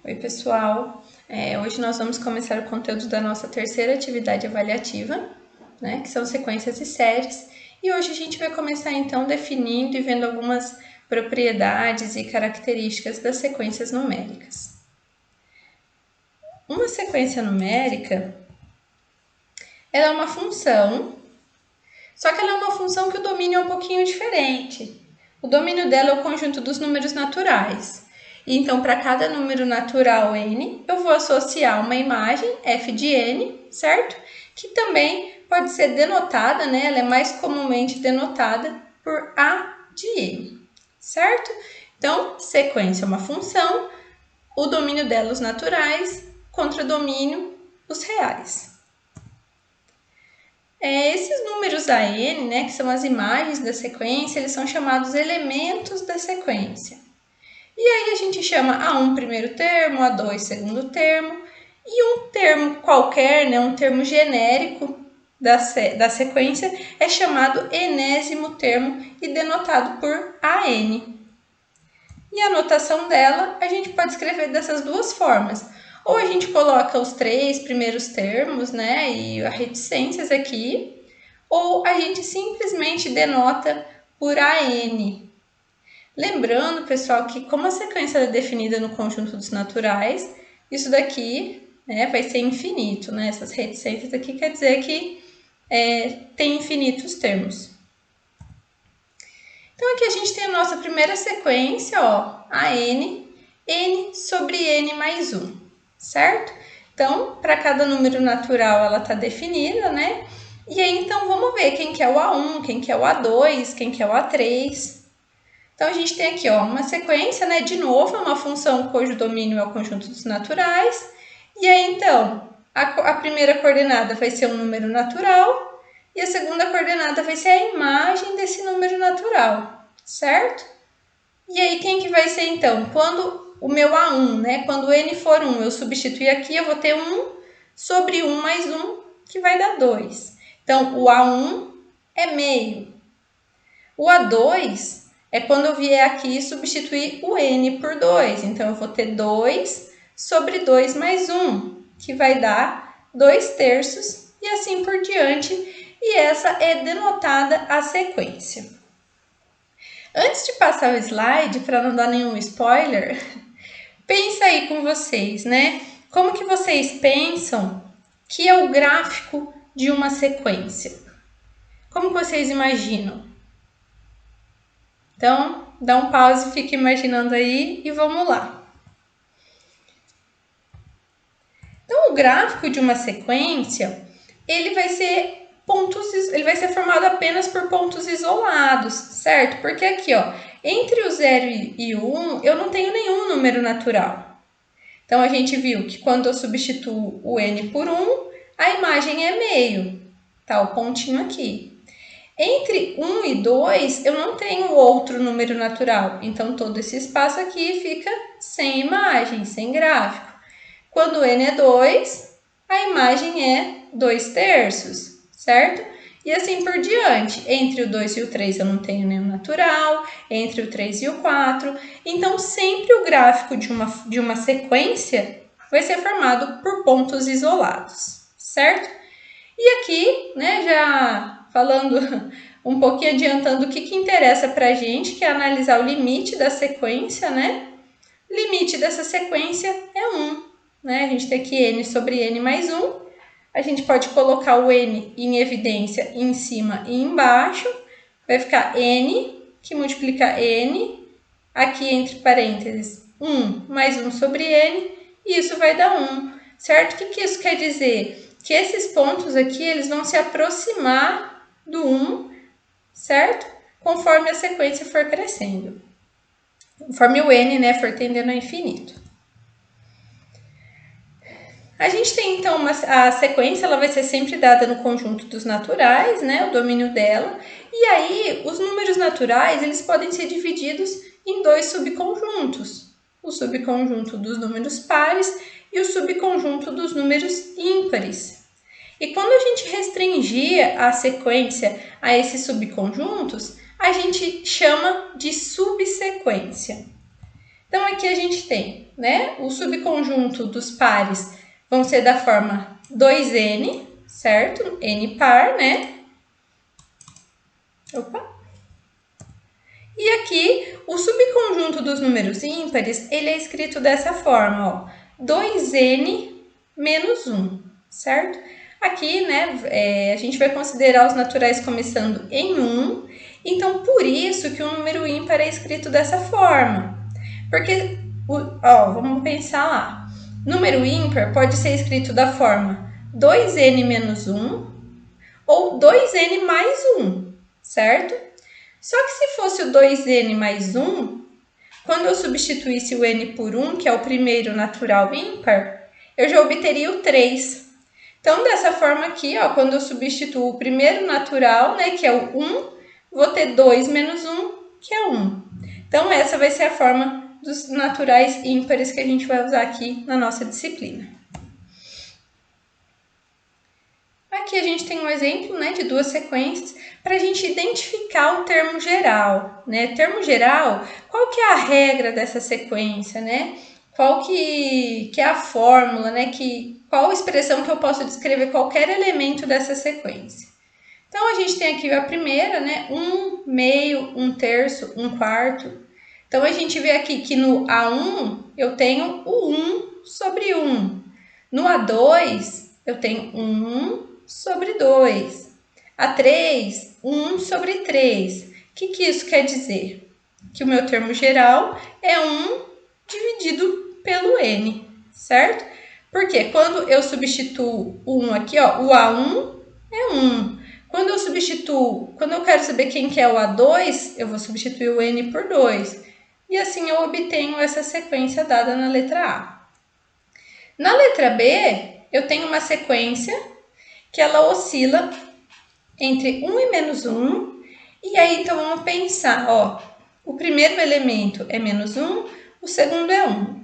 Oi, pessoal! Hoje nós vamos começar o conteúdo da nossa terceira atividade avaliativa, né, que são sequências e séries. E hoje a gente vai começar, então, definindo e vendo algumas propriedades e características das sequências numéricas. Uma sequência numérica, ela é uma função, só que ela é uma função que o domínio é um pouquinho diferente. O domínio dela é o conjunto dos números naturais. Então, para cada número natural n, eu vou associar uma imagem, f de n, certo? Que também pode ser denotada, né? Ela é mais comumente denotada por a de n, certo? Então, sequência é uma função, o domínio dela os naturais, contra domínio os reais. Esses números a n, né, que são as imagens da sequência, eles são chamados elementos da sequência. E aí a gente chama A1 primeiro termo, A2 segundo termo, e um termo qualquer, né, um termo genérico da sequência é chamado enésimo termo e denotado por AN. E a notação dela a gente pode escrever dessas duas formas. Ou a gente coloca os 3 primeiros termos, né, e as reticências aqui, ou a gente simplesmente denota por AN. Lembrando, pessoal, que como a sequência é definida no conjunto dos naturais, isso daqui, né, vai ser infinito, né? Essas reticências aqui quer dizer que tem infinitos termos. Então, aqui a gente tem a nossa primeira sequência, ó, a n sobre n mais 1, certo? Então, para cada número natural, ela está definida, né? E aí, então, vamos ver quem que é o A1, quem que é o A2, quem que é o A3... Então, a gente tem aqui, ó, uma sequência, né? De novo, é uma função cujo domínio é o conjunto dos naturais. E aí, então, a primeira coordenada vai ser um número natural e a segunda coordenada vai ser a imagem desse número natural, certo? E aí, quem que vai ser, então? Quando o meu A1, né? Quando n for 1, eu substituir aqui, eu vou ter 1 sobre 1 mais 1, que vai dar 2. Então, o A1 é meio. O A2... é quando eu vier aqui e substituir o n por 2. Então, eu vou ter 2 sobre 2 mais 1, que vai dar 2 terços e assim por diante. E essa é denotada a sequência. Antes de passar o slide, para não dar nenhum spoiler, pensa aí com vocês, né? Como que vocês pensam que é o gráfico de uma sequência? Como vocês imaginam? Então, dá um pause, fica imaginando aí e vamos lá. Então, o gráfico de uma sequência, ele vai ser formado apenas por pontos isolados, certo? Porque aqui, ó, entre o 0 e o 1, eu não tenho nenhum número natural. Então, a gente viu que quando eu substituo o n por 1, a imagem é meio, tá? O pontinho aqui. Entre 1 e 2, eu não tenho outro número natural. Então, todo esse espaço aqui fica sem imagem, sem gráfico. Quando n é 2, a imagem é 2 terços, certo? E assim por diante. Entre o 2 e o 3 eu não tenho nenhum natural. Entre o 3 e o 4. Então, sempre o gráfico de uma sequência vai ser formado por pontos isolados, certo? E aqui, né, já falando um pouquinho, adiantando o que interessa para a gente, que é analisar o limite da sequência, né? O limite dessa sequência é 1, né? A gente tem aqui n sobre n mais 1. A gente pode colocar o n em evidência em cima e embaixo. Vai ficar n, que multiplica n, aqui entre parênteses, 1 mais 1 sobre n, e isso vai dar 1, certo? O que isso quer dizer? Que esses pontos aqui, eles vão se aproximar do 1, certo? Conforme a sequência for crescendo. Conforme o n, né, for tendendo ao infinito. A gente tem, então, a sequência, ela vai ser sempre dada no conjunto dos naturais, né, o domínio dela. E aí, os números naturais, eles podem ser divididos em 2 subconjuntos. O subconjunto dos números pares e o subconjunto dos números ímpares. E quando a gente restringia a sequência a esses subconjuntos, a gente chama de subsequência. Então, aqui a gente tem, né, o subconjunto dos pares vão ser da forma 2n, certo? N par, né? Opa! E aqui, o subconjunto dos números ímpares, ele é escrito dessa forma, ó, 2n menos 1, certo? Aqui, né, a gente vai considerar os naturais começando em 1, então por isso que o número ímpar é escrito dessa forma. Porque, ó, vamos pensar lá. Número ímpar pode ser escrito da forma 2n menos 1 ou 2n mais 1, certo? Só que se fosse o 2n mais 1, quando eu substituísse o n por 1, que é o primeiro natural ímpar, eu já obteria o 3. Então, dessa forma aqui, ó, quando eu substituo o primeiro natural, né, que é o 1, vou ter 2 menos 1, que é 1. Então, essa vai ser a forma dos naturais ímpares que a gente vai usar aqui na nossa disciplina. Aqui a gente tem um exemplo, né, de duas sequências para a gente identificar o termo geral, né? Termo geral, qual que é a regra dessa sequência, né? Qual que é a fórmula, né? Qual a expressão que eu posso descrever qualquer elemento dessa sequência? Então, a gente tem aqui a primeira, né? 1, meio, 1/3, 1/4. Então, a gente vê aqui que no A1 eu tenho o 1 sobre 1. No A2 eu tenho 1 sobre 2. A3, 1 sobre 3. O que isso quer dizer? Que o meu termo geral é 1 dividido pelo n, certo? Porque quando eu substituo o 1 aqui, ó, o A1 é 1. Quando eu quero saber quem que é o A2, eu vou substituir o n por 2. E assim eu obtenho essa sequência dada na letra A. Na letra B, eu tenho uma sequência que ela oscila entre 1 e menos 1. E aí, então, vamos pensar, ó, o primeiro elemento é menos 1, o segundo é 1. O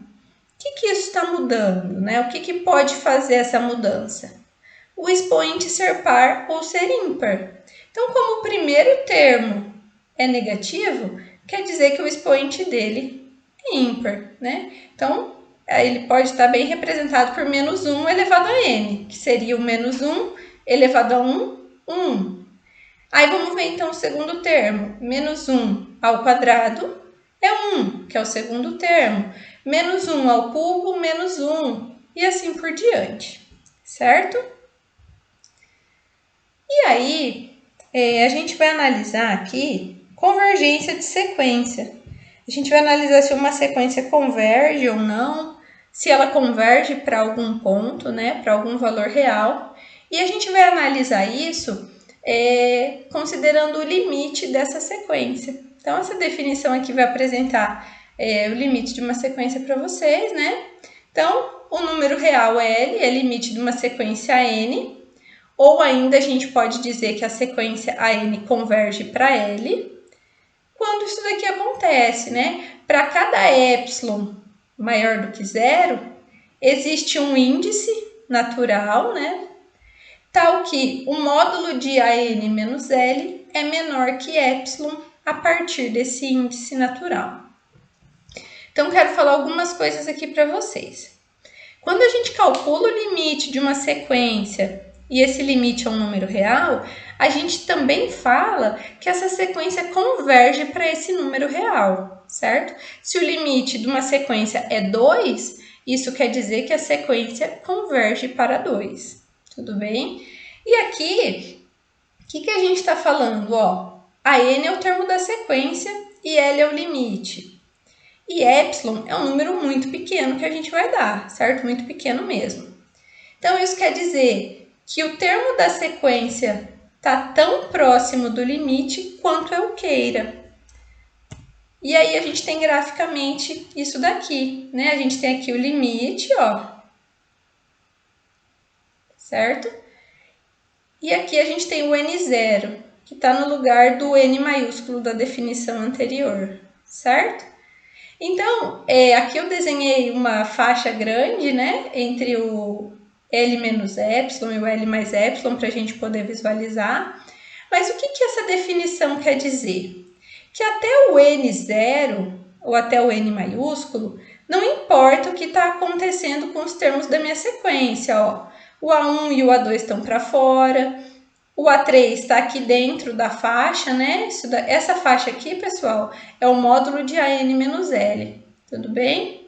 que isso está mudando, né? O que pode fazer essa mudança? O expoente ser par ou ser ímpar. Então, como o primeiro termo é negativo, quer dizer que o expoente dele é ímpar, né? Então, ele pode estar bem representado por menos 1 elevado a n, que seria o menos 1 elevado a 1, 1. Aí vamos ver então o segundo termo. Menos 1 ao quadrado é 1, que é o segundo termo. Menos 1 ao cubo, menos 1. E assim por diante, certo? E aí, a gente vai analisar aqui convergência de sequência. A gente vai analisar se uma sequência converge ou não, se ela converge para algum ponto, né, para algum valor real. E a gente vai analisar isso considerando o limite dessa sequência. Então, essa definição aqui vai apresentar o limite de uma sequência para vocês, né? Então, o número real L é limite de uma sequência N, ou ainda a gente pode dizer que a sequência AN converge para L. Quando isso daqui acontece, né? Para cada epsilon maior do que 0, existe um índice natural, né? Tal que o módulo de AN menos L é menor que epsilon a partir desse índice natural. Então, quero falar algumas coisas aqui para vocês. Quando a gente calcula o limite de uma sequência e esse limite é um número real, a gente também fala que essa sequência converge para esse número real, certo? Se o limite de uma sequência é 2, isso quer dizer que a sequência converge para 2, tudo bem? E aqui, o que a gente está falando? Ó, a n é o termo da sequência e L é o limite. E epsilon é um número muito pequeno que a gente vai dar, certo? Muito pequeno mesmo. Então, isso quer dizer que o termo da sequência está tão próximo do limite quanto eu queira. E aí, a gente tem graficamente isso daqui, né? A gente tem aqui o limite, ó. Certo? E aqui a gente tem o n0, que está no lugar do n maiúsculo da definição anterior, certo? Então, aqui eu desenhei uma faixa grande, né, entre o L menos epsilon e o L mais epsilon para a gente poder visualizar. Mas o que essa definição quer dizer? Que até o N0 ou até o N maiúsculo, não importa o que está acontecendo com os termos da minha sequência, ó. O A1 e o A2 estão para fora, o A3 está aqui dentro da faixa, né? Essa faixa aqui, pessoal, é o módulo de AN-L, tudo bem?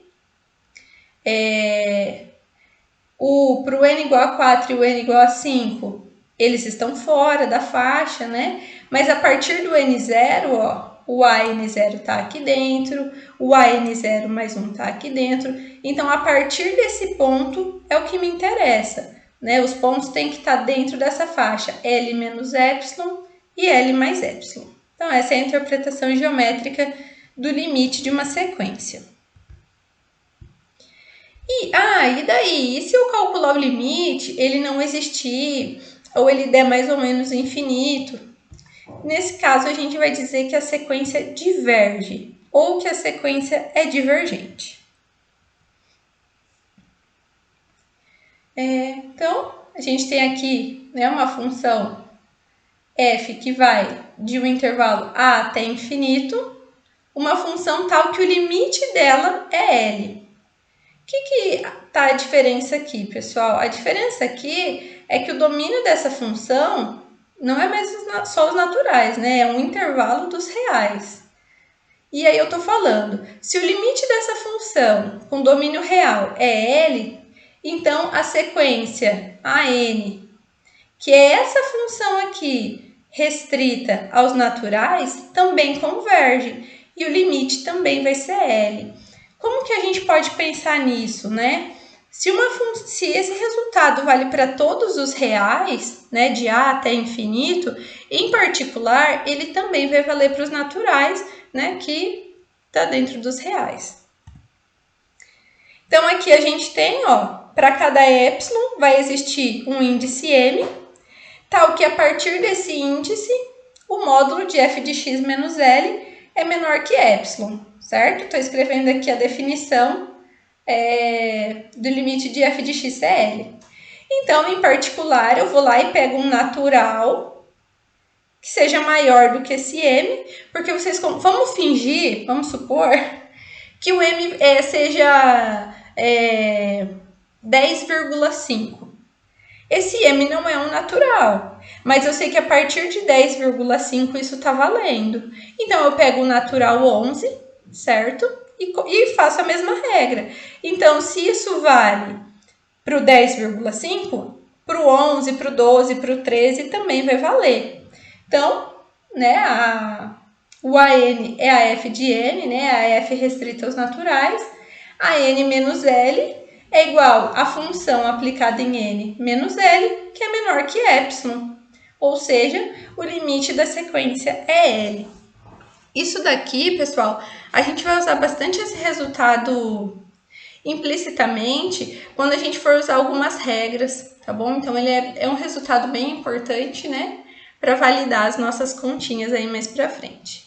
Para o N igual a 4 e o N igual a 5, eles estão fora da faixa, né? Mas a partir do N0, ó, o AN0 está aqui dentro, o AN0 mais 1 está aqui dentro. Então, a partir desse ponto é o que me interessa, né? Os pontos têm que estar dentro dessa faixa L menos epsilon e L mais epsilon. Então, essa é a interpretação geométrica do limite de uma sequência. E daí? E se eu calcular o limite, ele não existir, ou ele der mais ou menos infinito? Nesse caso, a gente vai dizer que a sequência diverge, ou que a sequência é divergente. Então, a gente tem aqui, né, uma função f que vai de um intervalo a até infinito, uma função tal que o limite dela é L. O que tá a diferença aqui, pessoal? A diferença aqui é que o domínio dessa função não é mais só os naturais, né? É um intervalo dos reais. E aí eu tô falando, se o limite dessa função com domínio real é L, então a sequência AN, que é essa função aqui restrita aos naturais, também converge. E o limite também vai ser L. Como que a gente pode pensar nisso, né? Se esse resultado vale para todos os reais, né, de A até infinito, em particular, ele também vai valer para os naturais, né, que está dentro dos reais. Então, aqui a gente tem, ó, para cada epsilon vai existir um índice M, tal que a partir desse índice, o módulo de f de x menos L é menor que epsilon, certo? Estou escrevendo aqui a definição do limite de f de x é L. Então, em particular, eu vou lá e pego um natural que seja maior do que esse M, porque vocês... Vamos fingir, vamos supor, que o M seja 10,5. Esse M não é um natural, mas eu sei que a partir de 10,5 isso está valendo. Então, eu pego o natural 11, certo? E faço a mesma regra. Então, se isso vale para o 10,5, para o 11, para o 12, para o 13 também vai valer. Então, né, o AN é a f de n, né, a f restrita aos naturais. A n menos L é igual à função aplicada em n menos L, que é menor que epsilon. Ou seja, o limite da sequência é L. Isso daqui, pessoal, a gente vai usar bastante esse resultado implicitamente quando a gente for usar algumas regras, tá bom? Então, ele é um resultado bem importante, né? Para validar as nossas continhas aí mais para frente.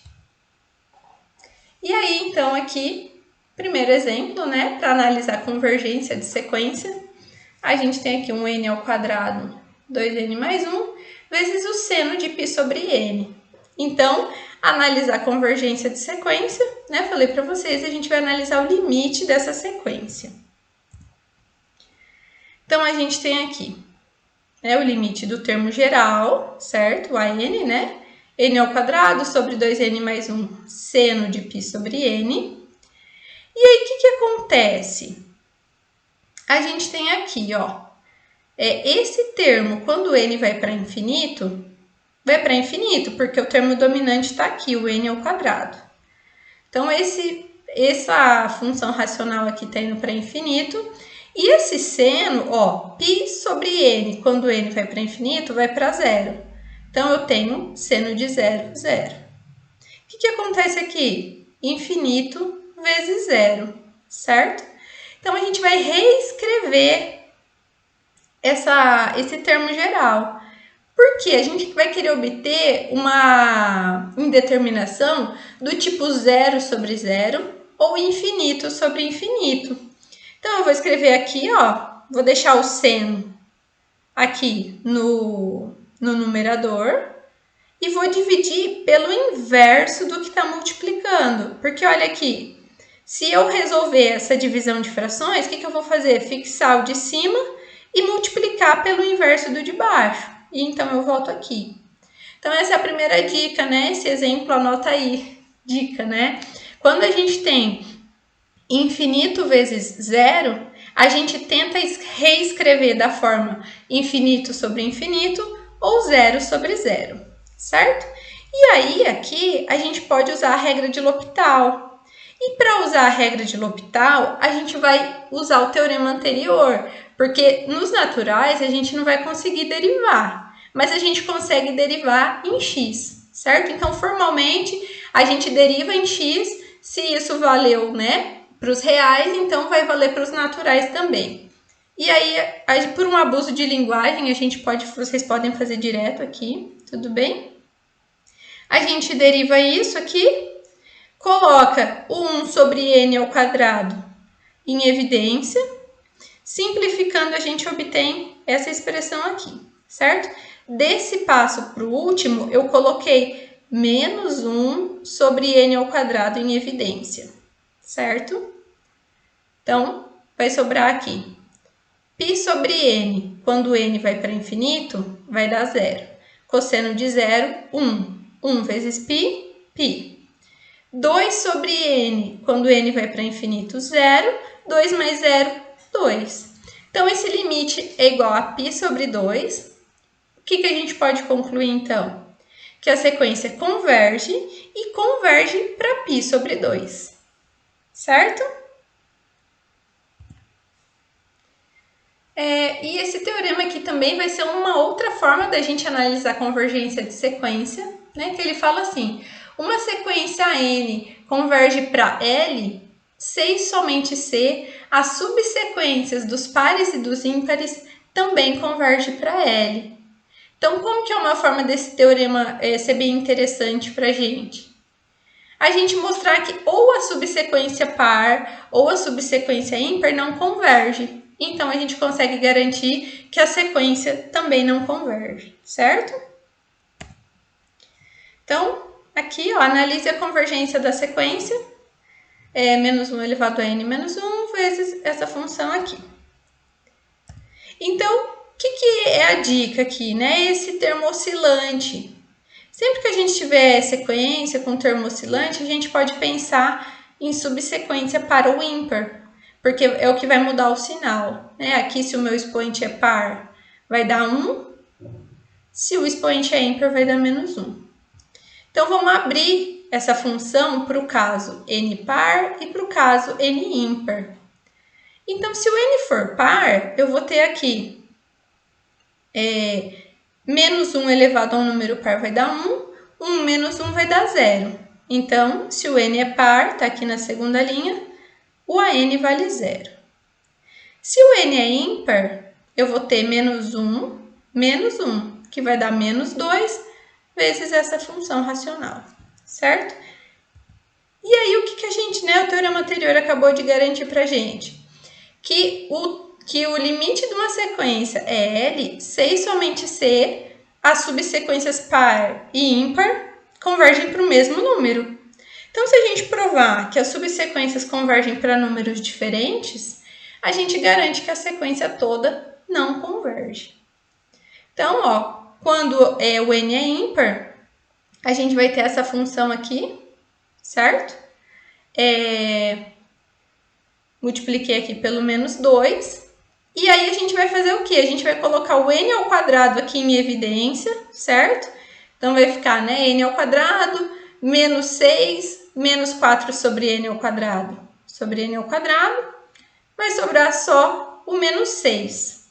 E aí, então, aqui, primeiro exemplo, né? Para analisar a convergência de sequência, a gente tem aqui um n ao quadrado, 2n mais 1, vezes o seno de π sobre n. Então, analisar a convergência de sequência, né? Falei para vocês, a gente vai analisar o limite dessa sequência. Então, a gente tem aqui, né, o limite do termo geral, certo? O AN, né? N ao quadrado sobre 2n mais 1 seno de π sobre n. E aí, o que acontece? A gente tem aqui, ó, esse termo, quando n vai para infinito, porque o termo dominante está aqui, o n ao quadrado. Então, essa função racional aqui está indo para infinito. E esse seno, ó, π sobre n, quando n vai para infinito, vai para zero. Então, eu tenho seno de 0, 0. O que acontece aqui? Infinito vezes zero, certo? Então, a gente vai reescrever esse termo geral. Porque a gente vai querer obter uma indeterminação do tipo 0 sobre 0 ou infinito sobre infinito. Então, eu vou escrever aqui, ó, vou deixar o seno aqui no numerador e vou dividir pelo inverso do que está multiplicando. Porque olha aqui, se eu resolver essa divisão de frações, o que eu vou fazer? Fixar o de cima e multiplicar pelo inverso do de baixo. E então eu volto aqui. Então essa é a primeira dica, né? Esse exemplo anota aí. Dica, né? Quando a gente tem infinito vezes zero, a gente tenta reescrever da forma infinito sobre infinito ou zero sobre zero, certo? E aí aqui a gente pode usar a regra de L'Hopital. E para usar a regra de L'Hopital, a gente vai usar o teorema anterior, porque nos naturais a gente não vai conseguir derivar, mas a gente consegue derivar em x, certo? Então, formalmente, a gente deriva em x, se isso valeu, né, para os reais, então vai valer para os naturais também. E aí, por um abuso de linguagem, vocês podem fazer direto aqui, tudo bem? A gente deriva isso aqui, coloca o 1 sobre n ao quadrado em evidência. Simplificando, a gente obtém essa expressão aqui, certo? Desse passo para o último, eu coloquei menos 1 sobre n ao quadrado em evidência, certo? Então, vai sobrar aqui. Π sobre n, quando n vai para infinito, vai dar zero. Cosseno de zero, 1. 1 vezes π, π. 2 sobre n, quando n vai para infinito, 0. 2 mais 0, 2. Então, esse limite é igual a π sobre 2. O que a gente pode concluir, então? Que a sequência converge e converge para π sobre 2. Certo? E esse teorema aqui também vai ser uma outra forma da gente analisar a convergência de sequência, né? Que ele fala assim, uma sequência n converge para L, C e somente C, as subsequências dos pares e dos ímpares também convergem para L. Então, como que é uma forma desse teorema ser bem interessante para a gente? A gente mostrar que ou a subsequência par ou a subsequência ímpar não converge. Então, a gente consegue garantir que a sequência também não converge, certo? Então, aqui, ó, analise a convergência da sequência, menos 1 elevado a n menos 1 vezes essa função aqui. Então, o que é a dica aqui, né? Esse termo oscilante. Sempre que a gente tiver sequência com termo oscilante, a gente pode pensar em subsequência para o ímpar, porque é o que vai mudar o sinal, né? Aqui, se o meu expoente é par, vai dar 1. Se o expoente é ímpar, vai dar menos 1. Então, vamos abrir essa função para o caso n par e para o caso n ímpar. Então, se o n for par, eu vou ter aqui menos 1 elevado a um número par vai dar 1, 1 menos 1 vai dar 0. Então, se o n é par, está aqui na segunda linha, o AN vale 0. Se o n é ímpar, eu vou ter menos 1, que vai dar menos 2, vezes essa função racional, certo? E aí, o que a gente, né, o teorema anterior acabou de garantir para a gente? Que o limite de uma sequência é L, C e somente C, as subsequências par e ímpar convergem para o mesmo número. Então, se a gente provar que as subsequências convergem para números diferentes, a gente garante que a sequência toda não converge. Então, ó, quando o n é ímpar, a gente vai ter essa função aqui, certo? Multipliquei aqui pelo menos 2. E aí, a gente vai fazer o quê? A gente vai colocar o n ao quadrado aqui em evidência, certo? Então, vai ficar, né, n ao quadrado, menos 6, menos 4 sobre n ao quadrado. Sobre n ao quadrado, vai sobrar só o menos 6.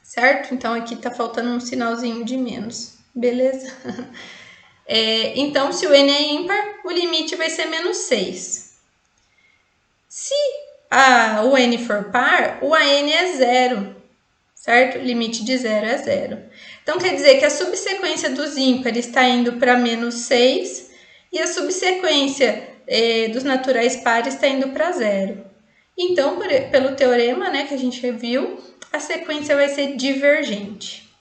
Certo? Então, aqui tá faltando um sinalzinho de menos. Beleza? Então, se o n é ímpar, o limite vai ser menos 6. Se o n for par, o AN é 0. Certo? O limite de 0 é 0. Então, quer dizer que a subsequência dos ímpares está indo para menos 6 e a subsequência dos naturais pares está indo para 0. Então, pelo teorema, né, que a gente viu, a sequência vai ser divergente.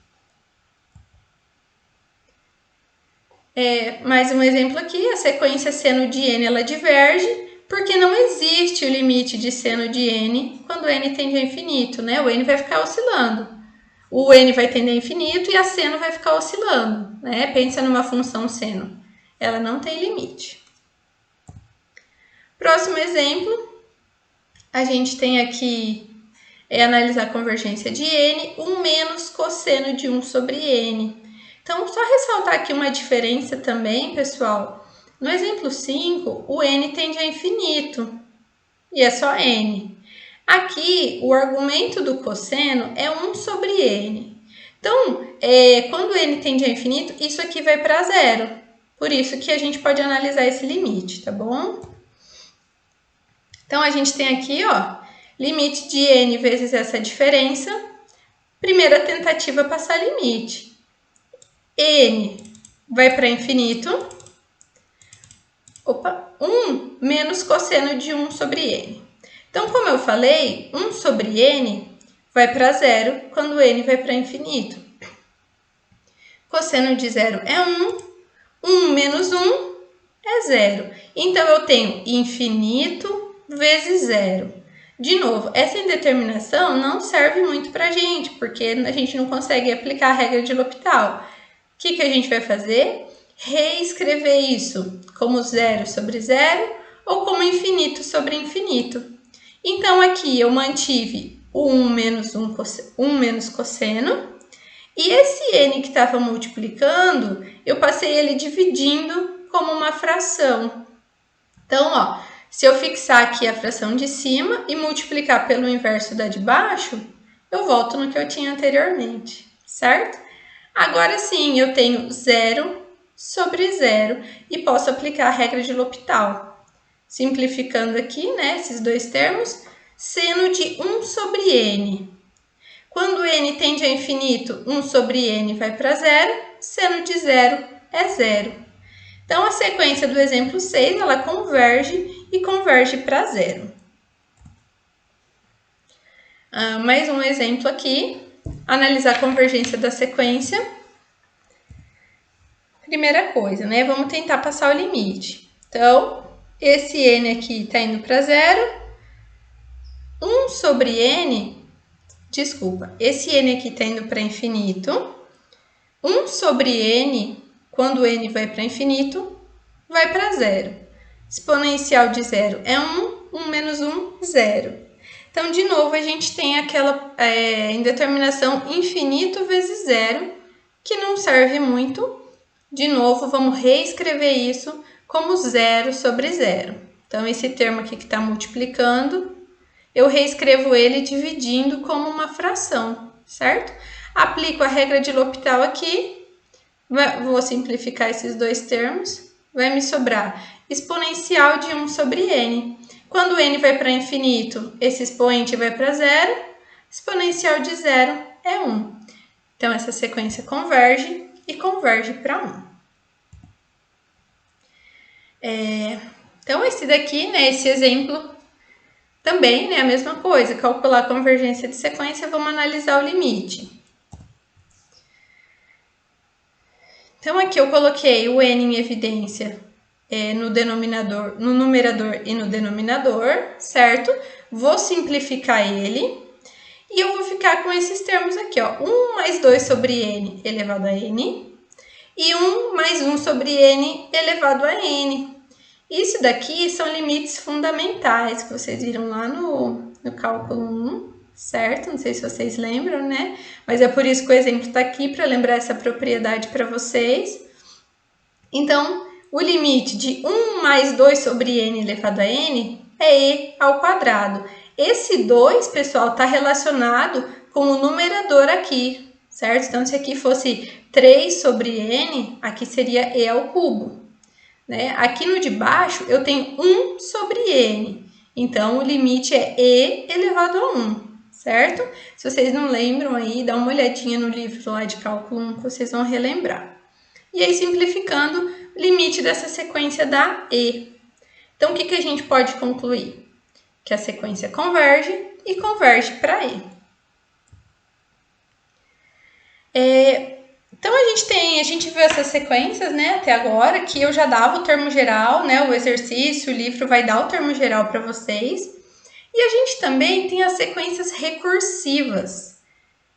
Mais um exemplo aqui, a sequência seno de n ela diverge, porque não existe o limite de seno de n quando n tende a infinito, né? O n vai ficar oscilando. O n vai tender a infinito e a seno vai ficar oscilando, né? Pensa numa função seno. Ela não tem limite. Próximo exemplo, a gente tem aqui analisar a convergência de n, 1 menos cosseno de 1 sobre n. Então, só ressaltar aqui uma diferença também, pessoal. No exemplo 5, o n tende a infinito e é só n. Aqui, o argumento do cosseno é 1 sobre n. Então, quando n tende a infinito, isso aqui vai para zero. Por isso que a gente pode analisar esse limite, tá bom? Então, a gente tem aqui, ó, limite de n vezes essa diferença. Primeira tentativa passar limite. N vai para infinito. 1 menos cosseno de 1 sobre n. Então, como eu falei, 1 sobre n vai para zero quando n vai para infinito. Cosseno de zero é 1. 1 menos 1 é zero. Então, eu tenho infinito vezes zero. De novo, essa indeterminação não serve muito para a gente, porque a gente não consegue aplicar a regra de L'Hopital. O que a gente vai fazer? Reescrever isso como zero sobre zero ou como infinito sobre infinito. Então, aqui eu mantive o 1 menos cosseno. E esse n que estava multiplicando, eu passei ele dividindo como uma fração. Então, ó, se eu fixar aqui a fração de cima e multiplicar pelo inverso da de baixo, eu volto no que eu tinha anteriormente, certo? Agora sim, eu tenho zero sobre zero e posso aplicar a regra de L'Hopital. Simplificando aqui, né, esses dois termos, seno de 1 sobre n. Quando n tende a infinito, 1 sobre n vai para zero, seno de zero é zero. Então, a sequência do exemplo 6, ela converge e converge para zero. Mais um exemplo aqui, analisar a convergência da sequência. Primeira coisa, né? Vamos tentar passar o limite. Então, esse n aqui está indo para zero. 1 sobre n, esse n aqui está indo para infinito. 1 sobre n, quando n vai para infinito, vai para zero. Exponencial de zero é 1, 1 menos 1, 0. Então, de novo, a gente tem aquela indeterminação infinito vezes zero, que não serve muito. De novo, vamos reescrever isso como zero sobre zero. Então, esse termo aqui que está multiplicando, eu reescrevo ele dividindo como uma fração, certo? Aplico a regra de L'Hopital aqui, vou simplificar esses dois termos, vai me sobrar exponencial de 1 sobre n. Quando n vai para infinito, esse expoente vai para zero, exponencial de zero é 1. Então, essa sequência converge e converge para 1. Então, esse daqui, né, esse exemplo, também, né, a mesma coisa, calcular a convergência de sequência, vamos analisar o limite. Então, aqui eu coloquei o n em evidência no numerador e no denominador, certo? Vou simplificar ele e eu vou ficar com esses termos aqui, ó. 1 mais 2 sobre n elevado a n e 1 mais 1 sobre n elevado a n. Isso daqui são limites fundamentais que vocês viram lá no cálculo 1, certo? Não sei se vocês lembram, né? Mas é por isso que o exemplo está aqui, para lembrar essa propriedade para vocês. Então, o limite de 1 mais 2 sobre n elevado a n é e ao quadrado. Esse 2, pessoal, está relacionado com o numerador aqui, certo? Então, se aqui fosse 3 sobre n, aqui seria e ao cubo. Né? Aqui no de baixo, eu tenho 1 sobre n. Então, o limite é e elevado a 1, certo? Se vocês não lembram aí, dá uma olhadinha no livro lá de cálculo 1 que vocês vão relembrar. E aí, simplificando, o limite dessa sequência dá e. Então, o que a gente pode concluir? Que a sequência converge e converge para e. Então, a gente viu essas sequências, né, até agora, que eu já dava o termo geral, né, o exercício, o livro vai dar o termo geral para vocês. E a gente também tem as sequências recursivas.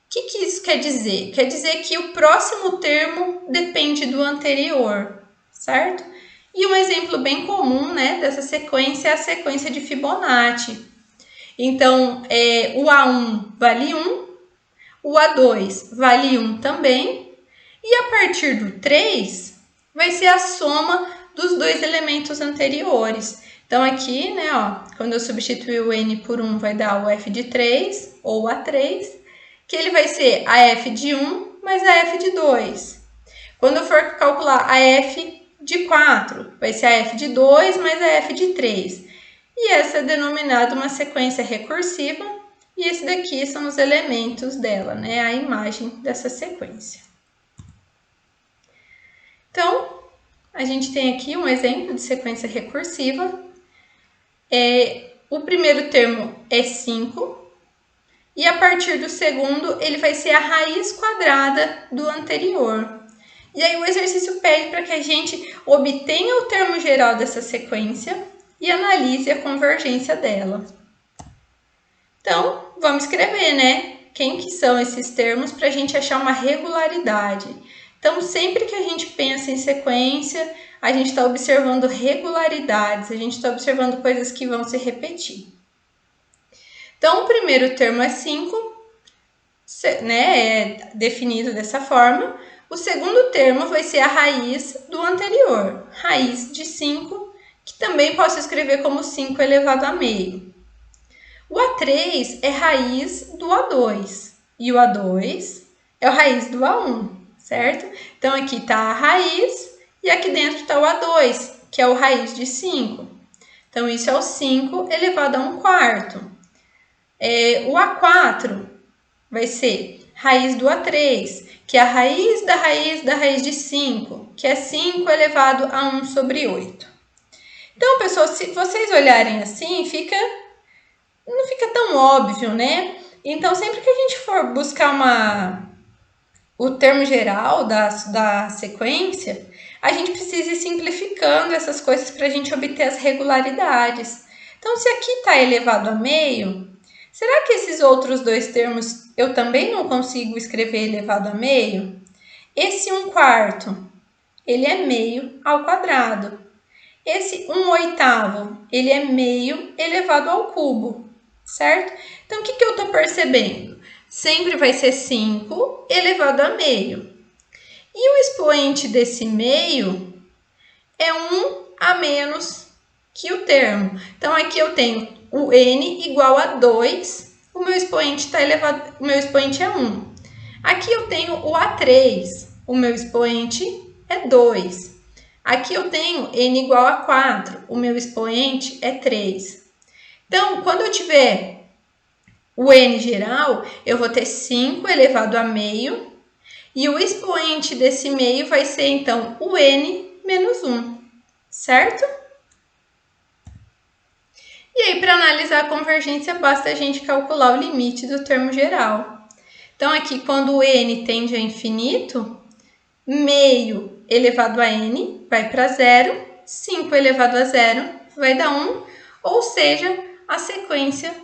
O que isso quer dizer? Quer dizer que o próximo termo depende do anterior, certo? E um exemplo bem comum, né, dessa sequência é a sequência de Fibonacci. Então, o A1 vale 1, o A2 vale 1 também, e a partir do 3 vai ser a soma dos dois elementos anteriores. Então, aqui, né, ó, quando eu substituir o N por 1, vai dar o F de 3, ou A3, que ele vai ser a F de 1 mais a F de 2. Quando eu for calcular a F de 4, vai ser a F de 2 mais a F de 3. E essa é denominada uma sequência recursiva, e esse daqui são os elementos dela, né? A imagem dessa sequência. Então, a gente tem aqui um exemplo de sequência recursiva. O primeiro termo é 5, e a partir do segundo, ele vai ser a raiz quadrada do anterior. E aí o exercício pede para que a gente obtenha o termo geral dessa sequência e analise a convergência dela. Então, vamos escrever, né? Quem que são esses termos para a gente achar uma regularidade. Então, sempre que a gente pensa em sequência, a gente está observando regularidades, a gente está observando coisas que vão se repetir. Então, o primeiro termo é 5, né? É definido dessa forma. O segundo termo vai ser a raiz do anterior, raiz de 5, que também posso escrever como 5 elevado a meio. O A3 é raiz do A2 e o A2 é a raiz do A1, certo? Então, aqui está a raiz e aqui dentro está o A2, que é o raiz de 5. Então, isso é o 5 elevado a 1 quarto. O A4 vai ser raiz do A3, que é a raiz da raiz de 5, que é 5 elevado a 1 sobre 8. Então, pessoal, se vocês olharem assim, não fica tão óbvio, né? Então, sempre que a gente for buscar o termo geral da sequência, a gente precisa ir simplificando essas coisas para a gente obter as regularidades. Então, se aqui está elevado a meio, será que esses outros dois termos eu também não consigo escrever elevado a meio? Esse 1 quarto, ele é meio ao quadrado. Esse 1 oitavo, ele é meio elevado ao cubo, certo? Então, o que eu estou percebendo? Sempre vai ser 5 elevado a meio. E o expoente desse meio é 1 a menos que o termo. Então, aqui eu tenho o n igual a 2, o meu expoente é 1. Aqui eu tenho o A3, o meu expoente é 2. Aqui eu tenho n igual a 4, o meu expoente é 3. Então, quando eu tiver o n geral, eu vou ter 5 elevado a meio, e o expoente desse meio vai ser, então, o n menos 1, certo? E aí, para analisar a convergência, basta a gente calcular o limite do termo geral. Então, aqui, quando o n tende a infinito, meio elevado a n vai para 0, 5 elevado a 0 vai dar 1, ou seja, a sequência